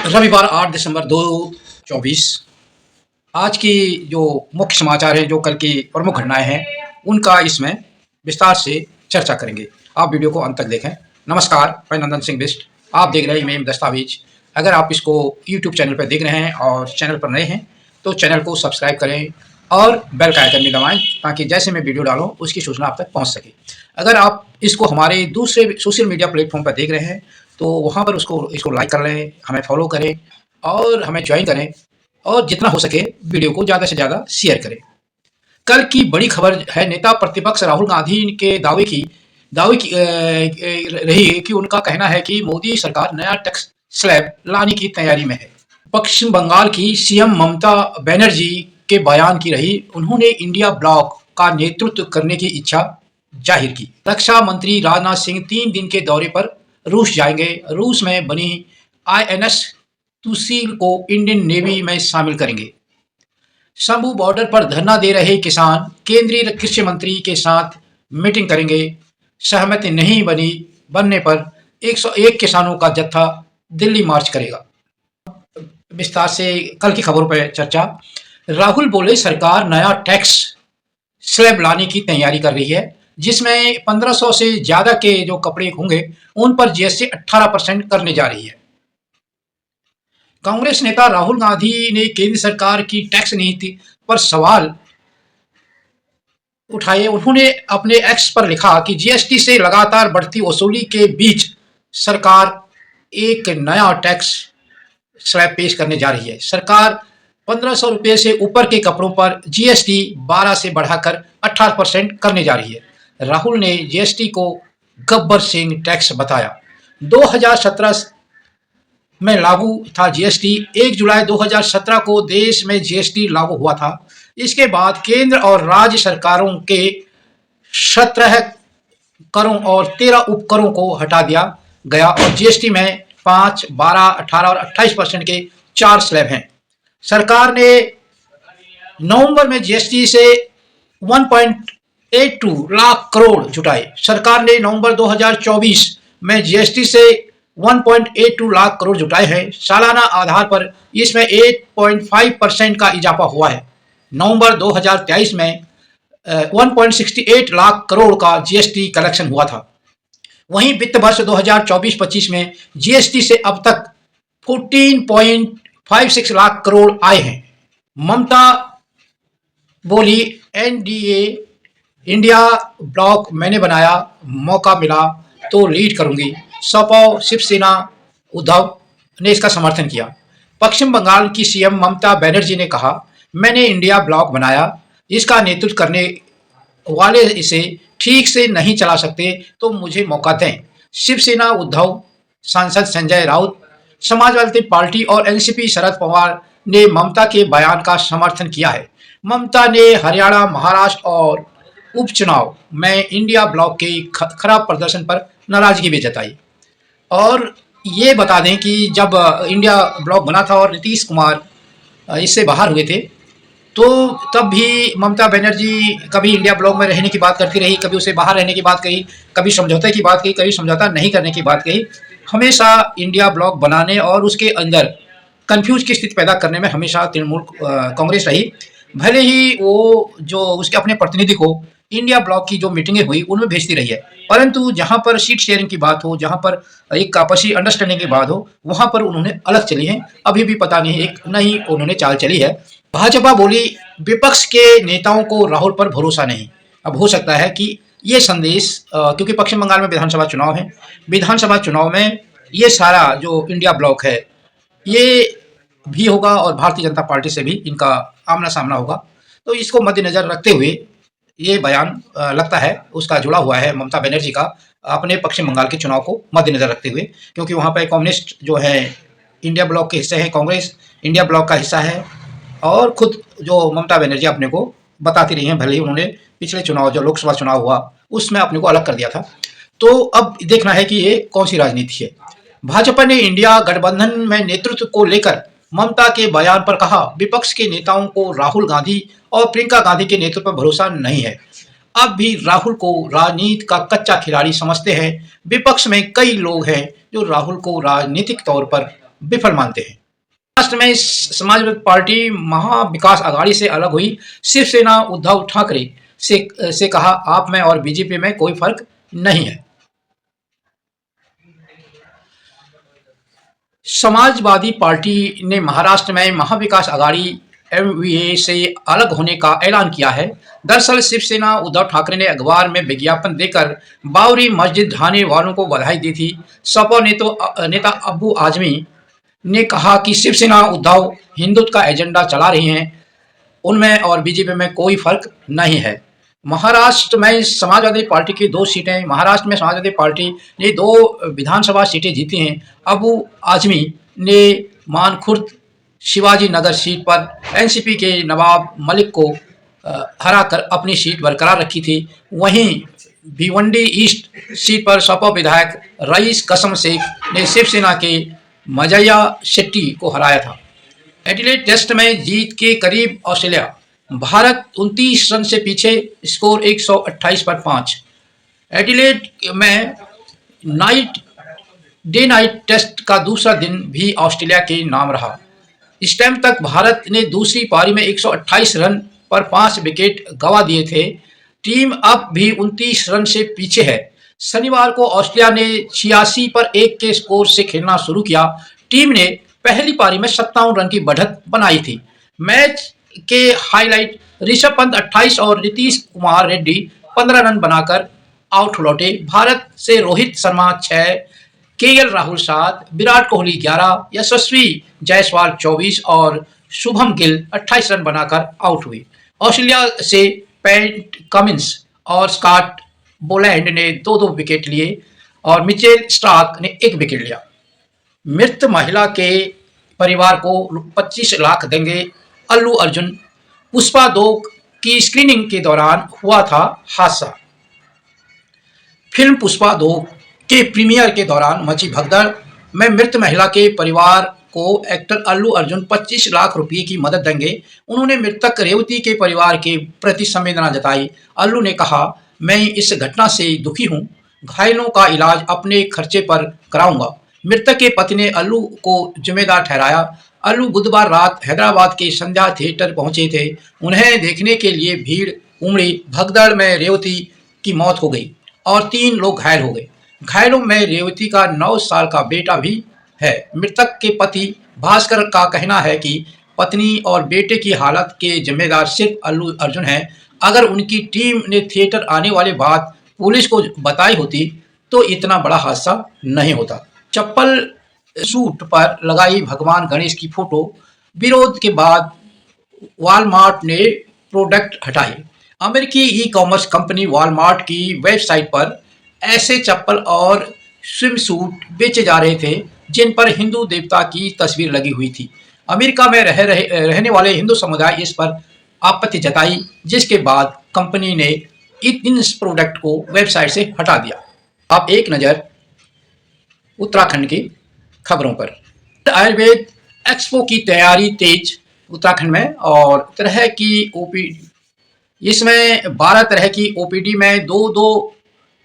रविवार 8 दिसंबर 2024। आज की जो मुख्य समाचार हैं, जो कल की प्रमुख घटनाएं हैं, उनका इसमें विस्तार से चर्चा करेंगे। आप वीडियो को अंत तक देखें। नमस्कार, मैं नंदन सिंह बिष्ट। आप देख रहे हैं मेम दस्तावेज। अगर आप इसको यूट्यूब चैनल पर देख रहे हैं और चैनल पर नए हैं तो चैनल को सब्सक्राइब करें और बेल का आइकन भी दबाएं ताकि जैसे मैं वीडियो डालूं उसकी सूचना आप तक पहुंच सके। अगर आप इसको हमारे दूसरे सोशल मीडिया प्लेटफॉर्म पर देख रहे हैं तो वहाँ पर इसको लाइक कर लें, हमें फॉलो करें और हमें ज्वाइन करें और जितना हो सके वीडियो को ज़्यादा से ज़्यादा शेयर करें। कल की बड़ी खबर है, नेता प्रतिपक्ष राहुल गांधी के दावे की रही कि उनका कहना है कि मोदी सरकार नया टैक्स स्लैब लाने की तैयारी में है। पश्चिम बंगाल की सीएम ममता बनर्जी के बयान की रही, उन्होंने इंडिया ब्लॉक का नेतृत्व करने की इच्छा जाहिर की। रक्षा मंत्री राजनाथ सिंह 3 दिन के दौरे पर रूस जाएंगे। रूस में बनी आईएनएस तुसील को इंडियन नेवी में शामिल करेंगे। शंभू बॉर्डर पर धरना दे रहे किसान केंद्रीय कृषि मंत्री के साथ मीटिंग करेंगे। सहमति नहीं बनने पर 101 किसानों का जत्था दिल्ली मार्च करेगा। विस्तार से कल की खबरों पर चर्चा। राहुल बोले, सरकार नया टैक्स स्लैब लाने की तैयारी कर रही है जिसमें 1500 से ज्यादा के जो कपड़े होंगे उन पर जीएसटी 18% करने जा रही है। कांग्रेस नेता राहुल गांधी ने केंद्र सरकार की टैक्स नीति पर सवाल उठाए। उन्होंने अपने एक्स पर लिखा कि जीएसटी से लगातार बढ़ती वसूली के बीच सरकार एक नया टैक्स स्लैब पेश करने जा रही है। सरकार 1500 रुपये से ऊपर के कपड़ों पर जीएसटी 12 से बढ़ाकर 18% करने जा रही है। राहुल ने जीएसटी को गब्बर सिंह टैक्स बताया। 2017 में लागू था जीएसटी। 1 जुलाई 2017 को देश में जीएसटी लागू हुआ था। इसके बाद केंद्र और राज्य सरकारों के 17 करों और 13 उपकरों को हटा दिया गया और जीएसटी में 5, 12, 18 और 28% के 4 स्लैब हैं। सरकार ने नवंबर में जीएसटी से 1.82 लाख करोड़ जुटाए। सरकार ने नवंबर 2024 में जीएसटी से 1.82 लाख करोड़ जुटाए हैं। सालाना आधार पर इसमें 8.5% का इजाफा हुआ है। नवंबर 2023 में 1.68 लाख करोड़ का जीएसटी कलेक्शन हुआ था। वहीं वित्त वर्ष 2024-25 में जीएसटी से अब तक 14.56 लाख करोड़ आए हैं। ममता बोली, एनडीए इंडिया ब्लॉक मैंने बनाया, मौका मिला तो लीड करूंगी। सपा शिवसेना उद्धव ने इसका समर्थन किया। पश्चिम बंगाल की सीएम ममता बनर्जी ने कहा, मैंने इंडिया ब्लॉक बनाया, इसका नेतृत्व करने वाले इसे ठीक से नहीं चला सकते तो मुझे मौका दें। शिवसेना उद्धव सांसद संजय राउत, समाजवादी पार्टी और एनसीपी शरद पवार ने ममता के बयान का समर्थन किया है। ममता ने हरियाणा, महाराष्ट्र और उपचुनाव में इंडिया ब्लॉक के खराब प्रदर्शन पर नाराजगी भी जताई। और ये बता दें कि जब इंडिया ब्लॉक बना था और नीतीश कुमार इससे बाहर हुए थे तो तब भी ममता बनर्जी कभी इंडिया ब्लॉक में रहने की बात करती रही, कभी उसे बाहर रहने की बात कही, कभी समझौते की बात कही, कभी समझौता नहीं करने की बात कही। हमेशा इंडिया ब्लॉक बनाने और उसके अंदर कंफ्यूज की स्थिति पैदा करने में हमेशा तृणमूल कांग्रेस रही। भले ही वो जो उसके अपने प्रतिनिधि को इंडिया ब्लॉक की जो मीटिंगें हुई उनमें भेजती रही है, परंतु जहां पर सीट शेयरिंग की बात हो, जहां पर एक आपसी अंडरस्टैंडिंग की बात हो, वहां पर उन्होंने अलग चली हैं। अभी भी पता नहीं एक नई उन्होंने चाल चली है। भाजपा बोली, विपक्ष के नेताओं को राहुल पर भरोसा नहीं। अब हो सकता है कि ये संदेश, क्योंकि पश्चिम बंगाल में विधानसभा चुनाव है, विधानसभा चुनाव में ये सारा जो इंडिया ब्लॉक है ये भी होगा और भारतीय जनता पार्टी से भी इनका आमना सामना होगा। तो इसको मद्देनजर रखते हुए ये बयान लगता है उसका जुड़ा हुआ है ममता बनर्जी का, अपने पश्चिम बंगाल के चुनाव को मद्देनजर रखते हुए, क्योंकि वहाँ पर कम्युनिस्ट जो है इंडिया ब्लॉक के हिस्से हैं, कांग्रेस इंडिया ब्लॉक का हिस्सा है। और खुद जो ममता बनर्जी अपने को बताती रही हैं, भले ही उन्होंने पिछले चुनाव जो लोकसभा चुनाव हुआ उसमें अपने को अलग कर दिया था। तो अब देखना है कि ये कौन सी राजनीति है। भाजपा ने इंडिया गठबंधन में नेतृत्व को लेकर ममता के बयान पर कहा, विपक्ष के नेताओं को राहुल गांधी और प्रियंका गांधी के नेतृत्व पर भरोसा नहीं है। अब भी राहुल को राजनीति का कच्चा खिलाड़ी समझते हैं। विपक्ष में कई लोग हैं जो राहुल को राजनीतिक तौर पर विफल मानते हैं। महाराष्ट्र में समाजवादी पार्टी महाविकास आघाड़ी से अलग हुई। शिवसेना उद्धव ठाकरे से कहा, आप में और बीजेपी में कोई फर्क नहीं है। समाजवादी पार्टी ने महाराष्ट्र में महाविकास आघाड़ी एमवीए से अलग होने का ऐलान किया है। दरअसल शिवसेना उद्धव ठाकरे ने अखबार में विज्ञापन देकर बाबरी मस्जिद ढाने वालों को बधाई दी थी। सपा नेता अब्बू आजमी ने कहा कि शिवसेना उद्धव हिंदुत्व का एजेंडा चला रही हैं, उनमें और बीजेपी में कोई फर्क नहीं है। महाराष्ट्र में समाजवादी पार्टी की 2 सीटें, महाराष्ट्र में समाजवादी पार्टी ने 2 विधानसभा सीटें जीती हैं। अबू आजमी ने मानखुर्द शिवाजी नगर सीट पर एनसीपी के नवाब मलिक को हराकर अपनी सीट बरकरार रखी थी। वहीं भिवंडी ईस्ट सीट पर सपा विधायक रईस कसम शेख ने शिवसेना के मजैया शेट्टी को हराया था। एडिलेड टेस्ट में जीत के करीब ऑस्ट्रेलिया, भारत 29 रन से पीछे, स्कोर 128 पर 5। एडिलेड में डे नाइट टेस्ट का दूसरा दिन भी ऑस्ट्रेलिया के नाम रहा। इस टाइम तक भारत ने दूसरी पारी में 128 रन पर 5 विकेट गंवा दिए थे। टीम अब भी 29 रन से पीछे है। शनिवार को ऑस्ट्रेलिया ने 86 पर 1 के स्कोर से खेलना शुरू किया। टीम ने पहली पारी में 57 रन की बढ़त बनाई थी। मैच के हाईलाइट, ऋषभ पंत 28 और नीतीश कुमार रेड्डी 15 रन बनाकर आउट लौटे। भारत से रोहित शर्मा 6, केएल राहुल 7, विराट कोहली 11, यशस्वी जायसवाल 24 और शुभम गिल 28 रन बनाकर आउट हुए। ऑस्ट्रेलिया से पैट कमिंस और स्कॉट बोलैंड ने 2-2 विकेट लिए और मिचेल स्टार्क ने 1 विकेट लिया। मृत महिला के परिवार को 25 लाख देंगे अल्लू अर्जुन। पुष्पा 2 की स्क्रीनिंग के दौरान हुआ था हादसा। फिल्म पुष्पा 2 के प्रीमियर के दौरान मची भगदड़ में मृत महिला के परिवार को एक्टर अल्लू अर्जुन 25 लाख रुपए की मदद देंगे। उन्होंने मृतक रेवती के परिवार के प्रति संवेदना जताई। अल्लू ने कहा, मैं इस घटना से दुखी हूं, घायलों का इलाज अपने खर्चे पर कराऊंगा। मृतक के पति ने अल्लू को जिम्मेदार ठहराया। अल्लू बुधवार रात हैदराबाद के संध्या थिएटर पहुंचे थे। उन्हें देखने के लिए भीड़ उमड़ी। भगदड़ में रेवती की मौत हो गई और 3 लोग घायल हो गए। घायलों में रेवती का 9 साल का बेटा भी है। मृतक के पति भास्कर का कहना है कि पत्नी और बेटे की हालत के जिम्मेदार सिर्फ अल्लू अर्जुन हैं। अगर उनकी टीम ने थिएटर आने वाली बात पुलिस को बताई होती तो इतना बड़ा हादसा नहीं होता। चप्पल सूट पर लगाई भगवान गणेश की फोटो, विरोध के बाद वॉलमार्ट ने प्रोडक्ट हटाए। अमेरिकी ई कॉमर्स कंपनी वॉलमार्ट की वेबसाइट पर ऐसे चप्पल और स्विम सूट बेचे जा रहे थे जिन पर हिंदू देवता की तस्वीर लगी हुई थी। अमेरिका में रहने वाले हिंदू समुदाय इस पर आपत्ति जताई, जिसके बाद कंपनी ने इन प्रोडक्ट को वेबसाइट से हटा दिया। अब एक नज़र उत्तराखंड की खबरों पर। आयुर्वेद एक्सपो की तैयारी तेज उत्तराखंड में, और तरह की ओपीडी, इसमें 12 तरह की ओपीडी में 2-2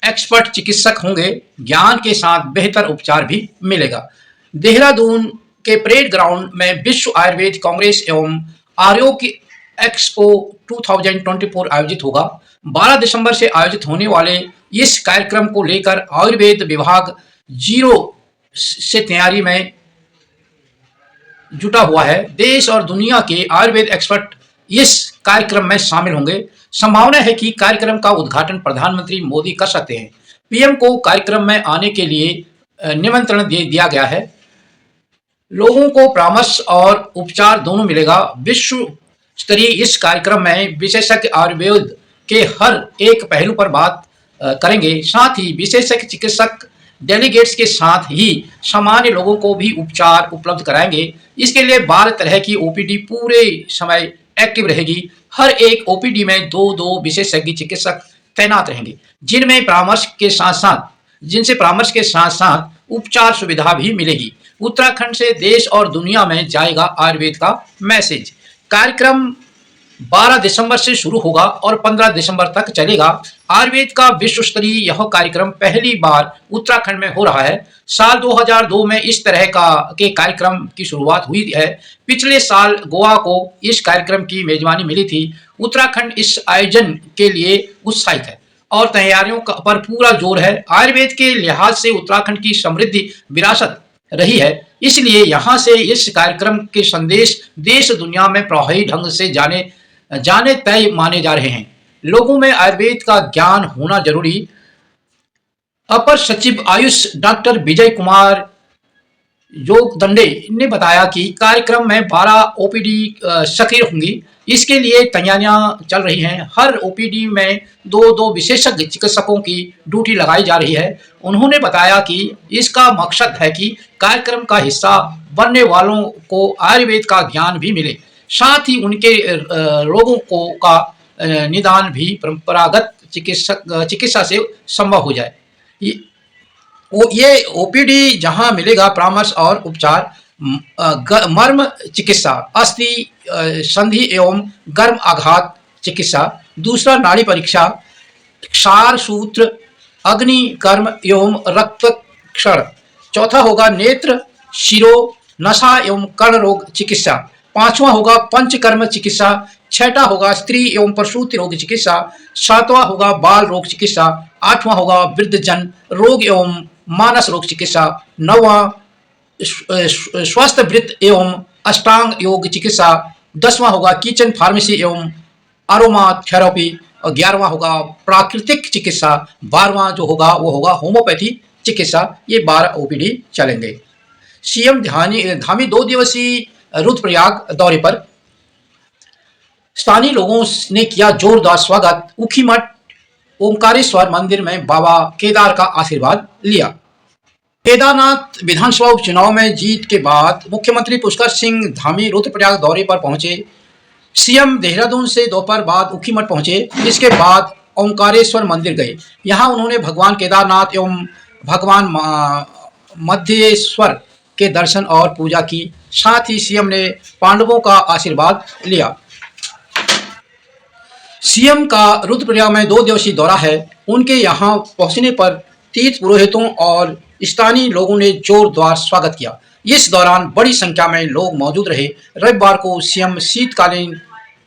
एक्सपर्ट चिकित्सक होंगे। ज्ञान के साथ बेहतर उपचार भी मिलेगा। देहरादून के परेड ग्राउंड में विश्व आयुर्वेद कांग्रेस एवं आरोग्य एक्सपो 2024 आयोजित होगा। 12 दिसंबर से आयोजित होने वाले इस कार्यक्रम को लेकर आयुर्वेद विभाग जीरो से तैयारी में जुटा हुआ है। देश और दुनिया के आयुर्वेद एक्सपर्ट इस कार्यक्रम में शामिल होंगे। संभावना है कि कार्यक्रम का उद्घाटन प्रधानमंत्री मोदी कर सकते हैं। पीएम को कार्यक्रम में आने के लिए निमंत्रण दिया गया है। लोगों को परामर्श और उपचार दोनों मिलेगा। विश्व स्तरीय इस कार्यक्रम में विशेषज्ञ आयुर्वेद के हर एक पहलू पर बात करेंगे। साथ ही विशेषज्ञ चिकित्सक डेलीगेट्स के साथ ही सामान्य लोगों को भी उपचार उपलब्ध कराएंगे। इसके लिए 12 तरह की ओपीडी पूरे समय एक्टिव रहेगी। हर एक ओपीडी में 2-2 विशेषज्ञ चिकित्सक तैनात रहेंगे, जिनसे परामर्श के साथ साथ उपचार सुविधा भी मिलेगी। उत्तराखंड से देश और दुनिया में जाएगा आयुर्वेद का मैसेज। कार्यक्रम 12 दिसंबर से शुरू होगा और 15 दिसंबर तक चलेगा। आयुर्वेद का विश्व स्तरीय यह कार्यक्रम पहली बार उत्तराखंड में हो रहा है। साल 2002 में इस तरह के कार्यक्रम की शुरुआत हुई है। पिछले साल गोवा को इस कार्यक्रम की मेजबानी मिली थी। उत्तराखंड इस आयोजन के लिए उत्साहित है और तैयारियों पर पूरा जोर है। आयुर्वेद के लिहाज से उत्तराखंड की समृद्धि विरासत रही है, इसलिए यहाँ से इस कार्यक्रम के संदेश देश दुनिया में प्रभावी ढंग से जाने तय माने जा रहे हैं। लोगों में आयुर्वेद का ज्ञान होना जरूरी। अपर सचिव आयुष डॉक्टर विजय कुमार योगदंडे ने बताया कि कार्यक्रम में 12 ओपीडी सक्रिय होंगी। इसके लिए तैयारियां चल रही हैं। हर ओपीडी में दो विशेषज्ञ चिकित्सकों की ड्यूटी लगाई जा रही है। उन्होंने बताया कि इसका मकसद है कि कार्यक्रम का हिस्सा बनने वालों को आयुर्वेद का ज्ञान भी मिले, साथ ही उनके रोगों का निदान भी परंपरागत चिकित्सा से संभव हो जाए। ये ओपीडी जहां मिलेगा परामर्श और उपचार, मर्म चिकित्सा, अस्थि संधि एवं गर्म आघात चिकित्सा, दूसरा नाड़ी परीक्षा, क्षार सूत्र, अग्नि कर्म एवं रक्तक्षरण, चौथा होगा नेत्र शिरो नशा एवं कर्ण रोग चिकित्सा, पांचवा होगा पंचकर्म चिकित्सा, छठा होगा स्त्री एवं प्रसूति रोग चिकित्सा, सातवां होगा बाल रोग चिकित्सा, आठवां होगा वृद्धजन रोग एवं मानस रोग चिकित्सा, नौवां स्वस्थ वृत्त एवं अष्टांग योग चिकित्सा, 10वां होगा किचन फार्मेसी एवं अरोमा थेरेपी और 11वां होगा प्राकृतिक चिकित्सा, 12वां जो होगा वो होगा होम्योपैथी चिकित्सा। ये 12 ओपीडी चलेंगे। सीएम धामी 2 दिवसीय रुद्रप्रयाग दौरे पर। स्थानीय लोगों ने किया जोरदार स्वागत। ऊखीमठ ओंकारेश्वर मंदिर में बाबा केदार का आशीर्वाद लिया। केदारनाथ विधानसभा उपचुनाव में जीत के बाद मुख्यमंत्री पुष्कर सिंह धामी रुद्रप्रयाग दौरे पर पहुंचे। सीएम देहरादून से दोपहर बाद ऊखीमठ पहुंचे। इसके बाद ओंकारेश्वर मंदिर गए। यहां उन्होंने भगवान केदारनाथ एवं भगवान मध्येश्वर के दर्शन और पूजा की। साथ ही सीएम ने पांडवों का आशीर्वाद लिया। सीएम का रुद्रप्रयाग में 2 दिवसीय दौरा है। उनके यहां पहुंचने पर तीर्थ पुरोहितों और स्थानीय लोगों ने जोरदार स्वागत किया। इस दौरान बड़ी संख्या में लोग मौजूद रहे। रविवार को सीएम शीतकालीन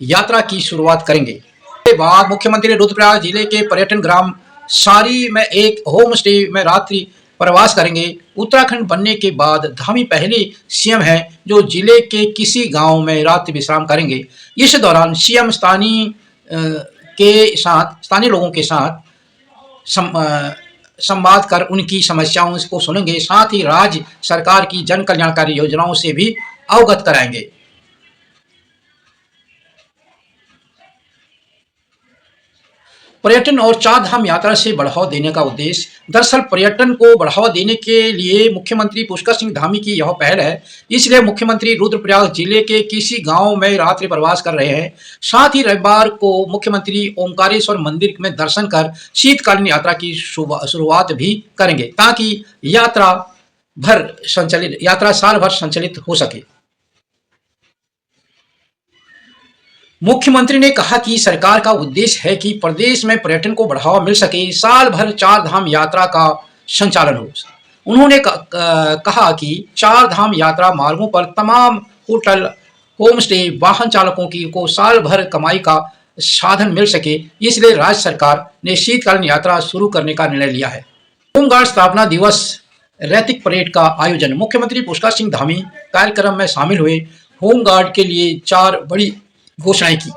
यात्रा की शुरुआत करेंगे। इसके बाद मुख्यमंत्री रुद्रप्रयाग जिले के पर्यटन ग्राम सारी में एक होम स्टे में रात्रि प्रवास करेंगे। उत्तराखंड बनने के बाद धामी पहले सीएम हैं जो जिले के किसी गांव में रात्रि विश्राम करेंगे। इस दौरान सीएम स्थानीय लोगों के साथ संवाद कर उनकी समस्याओं को सुनेंगे। साथ ही राज्य सरकार की जन कल्याणकारी योजनाओं से भी अवगत कराएंगे। पर्यटन और 4 धाम यात्रा से बढ़ावा देने का उद्देश्य। दरअसल पर्यटन को बढ़ावा देने के लिए मुख्यमंत्री पुष्कर सिंह धामी की यह पहल है। इसलिए मुख्यमंत्री रुद्रप्रयाग जिले के किसी गांव में रात्रि प्रवास कर रहे हैं। साथ ही रविवार को मुख्यमंत्री ओंकारेश्वर मंदिर में दर्शन कर शीतकालीन यात्रा की शुरुआत भी करेंगे, ताकि यात्रा साल भर संचालित हो सके। मुख्यमंत्री ने कहा कि सरकार का उद्देश्य है कि प्रदेश में पर्यटन को बढ़ावा मिल सके, साल भर 4 धाम यात्रा का संचालन हो। उन्होंने कहा कि 4 धाम यात्रा मार्गों पर तमाम होटल, होम स्टे, वाहन चालकों को साल भर कमाई का साधन मिल सके, इसलिए राज्य सरकार ने शीतकालीन यात्रा शुरू करने का निर्णय लिया है। होमगार्ड स्थापना दिवस रैतिक परेड का आयोजन। मुख्यमंत्री पुष्कर सिंह धामी कार्यक्रम में शामिल हुए। होमगार्ड के लिए 4 बड़ी घोषणाएं की।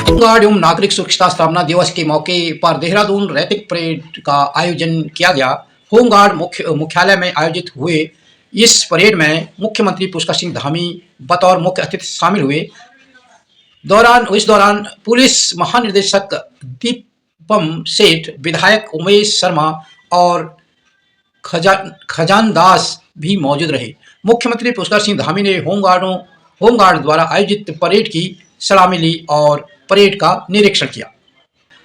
होमगार्ड एवं नागरिक सुरक्षा स्थापना दिवस के मौके पर देहरादून रैतिक परेड का आयोजन किया गया। होमगार्ड मुख्यालय में आयोजित हुए इस परेड में मुख्यमंत्री पुष्कर सिंह धामी बतौर मुख्य अतिथि शामिल हुए। इस दौरान पुलिस महानिदेशक दीपम सेठ, विधायक उमेश शर्मा और खजानदास भी मौजूद रहे। मुख्यमंत्री पुष्कर सिंह धामी ने होमगार्ड द्वारा आयोजित परेड की सलामी ली और परेड का निरीक्षण किया।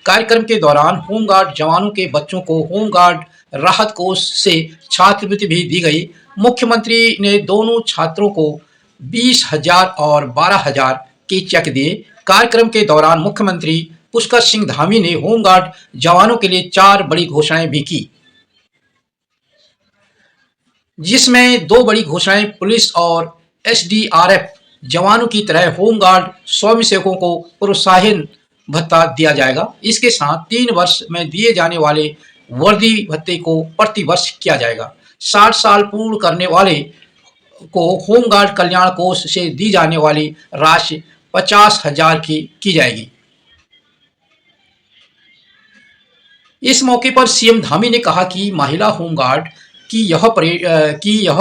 कार्यक्रम के दौरान होमगार्ड जवानों के बच्चों को होमगार्ड राहत कोष से छात्रवृत्ति भी दी गई। मुख्यमंत्री ने दोनों छात्रों को 20,000 और 12,000 के चेक दिए। कार्यक्रम के दौरान मुख्यमंत्री पुष्कर सिंह धामी ने होमगार्ड जवानों के लिए 4 बड़ी घोषणाएं भी की, जिसमें 2 बड़ी घोषणाएं पुलिस और एसडीआरएफ जवानों की तरह होमगार्ड स्वयंसेवकों को प्रोत्साहन भत्ता दिया जाएगा। इसके साथ 3 वर्ष में दिए जाने वाले वर्दी भत्ते को प्रति वर्ष किया जाएगा। 60 साल पूर्ण करने वाले को होमगार्ड कल्याण कोष से दी जाने वाली राशि 50,000 की जाएगी। इस मौके पर सीएम धामी ने कहा कि महिला होमगार्ड की यह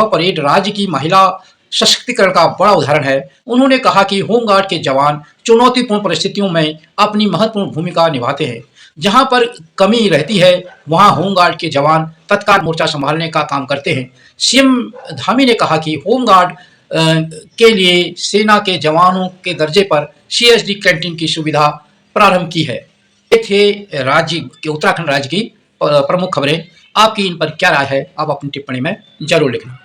परेड राज्य की महिला सशक्तिकरण का बड़ा उदाहरण है। उन्होंने कहा कि होमगार्ड के जवान चुनौतीपूर्ण परिस्थितियों में अपनी महत्वपूर्ण भूमिका निभाते हैं। जहां पर कमी रहती है वहां होमगार्ड के जवान तत्काल मोर्चा संभालने का काम करते हैं। सीएम धामी ने कहा कि होमगार्ड के लिए सेना के जवानों के दर्जे पर सीएसडी कैंटीन की सुविधा प्रारंभ की है। ये थे उत्तराखंड राज्य की प्रमुख खबरें। आपकी इन पर क्या राय है, आप अपनी टिप्पणी में जरूर लिखना।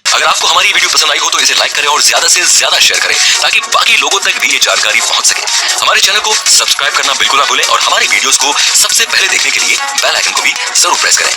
अगर आपको हमारी वीडियो पसंद आई हो तो इसे लाइक करें और ज्यादा से ज्यादा शेयर करें ताकि बाकी लोगों तक भी ये जानकारी पहुंच सके। हमारे चैनल को सब्सक्राइब करना बिल्कुल ना भूलें और हमारी वीडियोस को सबसे पहले देखने के लिए बेल आइकन को भी जरूर प्रेस करें।